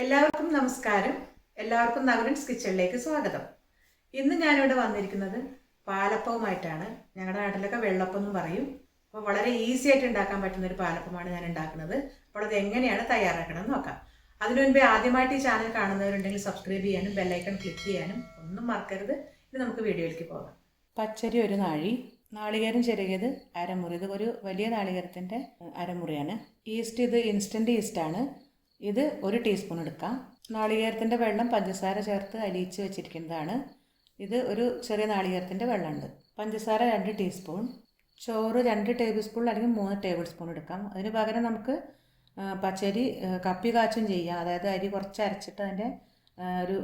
എല്ലാവർക്കും നമസ്കാരം. എല്ലാവർക്കും നകുലൻസ് കിച്ചണിലേക്ക് സ്വാഗതം. ഇന്ന് ഞാനിവിടെ വന്നിരിക്കുന്നത് പാലപ്പവുമായിട്ടാണ്. ഞങ്ങളുടെ നാട്ടിലൊക്കെ വെള്ളപ്പം എന്ന് പറയും. അപ്പോൾ വളരെ ഈസി ആയിട്ട് ഉണ്ടാക്കാൻ പറ്റുന്ന ഒരു പാലപ്പമാണ് ഞാൻ ഉണ്ടാക്കുന്നത്. അപ്പോൾ അത് എങ്ങനെയാണ് തയ്യാറാക്കണമെന്ന് നോക്കാം. അതിനു മുൻപേ ആദ്യമായിട്ട് ഈ ചാനൽ കാണുന്നവരുണ്ടെങ്കിൽ സബ്സ്ക്രൈബ് ചെയ്യാനും ബെല്ലൈക്കൺ ക്ലിക്ക് ചെയ്യാനും ഒന്നും മറക്കരുത്. ഇനി നമുക്ക് വീഡിയോയിലേക്ക് പോകാം. പച്ചരി ഒരു നാഴി, നാളികേരം ചെറിയത് അരമുറി. ഇത് ഒരു വലിയ നാളികേരത്തിൻ്റെ അരമുറിയാണ്. ഈസ്റ്റ് ഇത് ഇൻസ്റ്റൻറ്റ് ഈസ്റ്റാണ്. ഇത് 1 ടീസ്പൂൺ എടുക്കാം. നാളികേരത്തിൻ്റെ വെള്ളം പഞ്ചസാര ചേർത്ത് അലിയിച്ച് വെച്ചിരിക്കുന്നതാണ്. ഇത് ഒരു ചെറിയ നാളികേരത്തിൻ്റെ വെള്ളമുണ്ട്. പഞ്ചസാര 2 ടീസ്പൂൺ. ചോറ് 2 ടേബിൾ സ്പൂൺ അല്ലെങ്കിൽ 3 ടേബിൾ സ്പൂൺ എടുക്കാം. അതിന് പകരം നമുക്ക് പച്ചരി കപ്പി കാച്ചും ചെയ്യാം. അതായത് അരി കുറച്ച് അരച്ചിട്ട് അതിൻ്റെ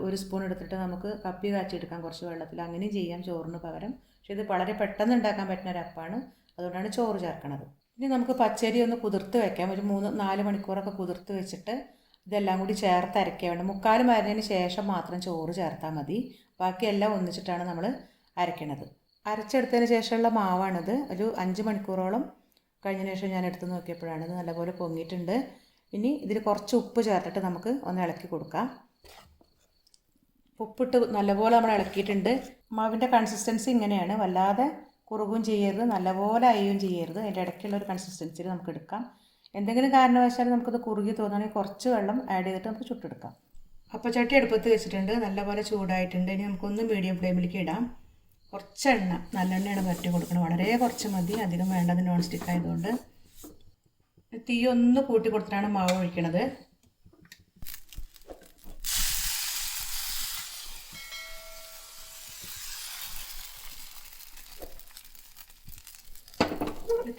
ഒരു സ്പൂൺ എടുത്തിട്ട് നമുക്ക് കപ്പി കാച്ചെടുക്കാം കുറച്ച് വെള്ളത്തിൽ. അങ്ങനെയും ചെയ്യാം ചോറിന് പകരം. പക്ഷേ ഇത് വളരെ പെട്ടെന്ന് ഉണ്ടാക്കാൻ പറ്റുന്ന ഒരു അപ്പമാണ്. അതുകൊണ്ടാണ് ചോറ് ചേർക്കണത്. ഇനി നമുക്ക് പച്ചരി ഒന്ന് കുതിർത്ത് വയ്ക്കാം. ഒരു 3-4 മണിക്കൂറൊക്കെ കുതിർത്ത് വെച്ചിട്ട് ഇതെല്ലാം കൂടി ചേർത്ത് അരയ്ക്കാൻ വേണം. 3/4 മരുന്നതിന് ശേഷം മാത്രം ചോറ് ചേർത്താൽ മതി. ബാക്കിയെല്ലാം ഒന്നിച്ചിട്ടാണ് നമ്മൾ അരയ്ക്കണത്. അരച്ചെടുത്തതിന് ശേഷമുള്ള മാവാണിത്. ഒരു 5 മണിക്കൂറോളം കഴിഞ്ഞതിന് ശേഷം ഞാൻ എടുത്ത് നോക്കിയപ്പോഴാണ് ഇത് നല്ലപോലെ പൊങ്ങിയിട്ടുണ്ട്. ഇനി ഇതിൽ കുറച്ച് ഉപ്പ് ചേർത്തിട്ട് നമുക്ക് ഒന്ന് ഇളക്കി കൊടുക്കാം. ഉപ്പിട്ട് നല്ലപോലെ നമ്മൾ ഇളക്കിയിട്ടുണ്ട്. മാവിൻ്റെ കൺസിസ്റ്റൻസി ഇങ്ങനെയാണ്. വല്ലാതെ കുറുകും ചെയ്യരുത്, നല്ലപോലെ അയ്യും ചെയ്യരുത്. അതിൻ്റെ ഇടയ്ക്കുള്ള ഒരു കൺസിസ്റ്റൻസിയിൽ നമുക്ക് എടുക്കാം. എന്തെങ്കിലും കാരണവശാൽ നമുക്കത് കുറുകി തോന്നുകയാണെങ്കിൽ കുറച്ച് വെള്ളം ആഡ് ചെയ്തിട്ട് നമുക്ക് ചുട്ടെടുക്കാം. അപ്പോൾ ചട്ടി അടുപ്പത്ത് വെച്ചിട്ടുണ്ട്, നല്ലപോലെ ചൂടായിട്ടുണ്ട്. ഇനി നമുക്കൊന്ന് മീഡിയം ഫ്ലെയിമിലേക്ക് ഇടാം. കുറച്ച് എണ്ണ, നല്ലെണ്ണയാണ് പറ്റി കൊടുക്കണം. വളരെ കുറച്ച് മതി, അധികം വേണ്ടത് നോൺ സ്റ്റിക്ക് ആയതുകൊണ്ട്. തീ ഒന്ന് കൂട്ടി കൊടുത്തിട്ടാണ് മാവ് ഒഴിക്കണത്.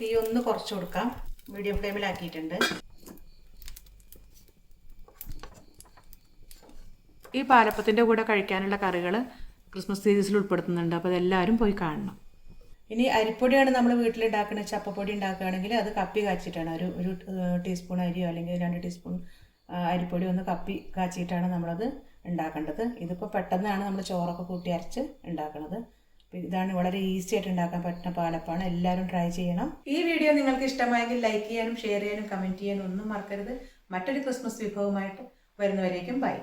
തീ ഒന്ന് കുറച്ച് കൊടുക്കാം. മീഡിയം ഫ്ലെയിമിലാക്കിയിട്ടുണ്ട്. ഈ പാലപ്പത്തിൻ്റെ കൂടെ കഴിക്കാനുള്ള കറികൾ ക്രിസ്മസ് സീരീസിൽ ഉൾപ്പെടുത്തുന്നുണ്ട്. അപ്പോൾ അതെല്ലാവരും പോയി കാണണം. ഇനി അരിപ്പൊടിയാണ് നമ്മൾ വീട്ടിലുണ്ടാക്കുന്നത്. ചപ്പപ്പൊടി ഉണ്ടാക്കുകയാണെങ്കിൽ അത് കപ്പി കാച്ചിട്ടാണ്. ഒരു ടീസ്പൂൺ അരിയോ അല്ലെങ്കിൽ 2 ടീസ്പൂൺ അരിപ്പൊടി ഒന്ന് കപ്പി കാച്ചിട്ടാണ് നമ്മളത് ഉണ്ടാക്കേണ്ടത്. ഇതിപ്പോൾ പെട്ടെന്നാണ് നമ്മൾ ചോറൊക്കെ കൂട്ടി അരച്ച് ഉണ്ടാക്കുന്നത്. ഇതാണ് വളരെ ഈസി ആയിട്ട് ഉണ്ടാക്കാൻ പറ്റുന്ന പാലപ്പാണ്. എല്ലാവരും ട്രൈ ചെയ്യണം. ഈ വീഡിയോ നിങ്ങൾക്ക് ഇഷ്ടമായെങ്കിൽ ലൈക്ക് ചെയ്യാനും ഷെയർ ചെയ്യാനും കമൻറ്റ് ചെയ്യാനും ഒന്നും മറക്കരുത്. മറ്റൊരു ക്രിസ്മസ് വിഭവമായിട്ട് വരുന്നവരേക്കും ബൈ.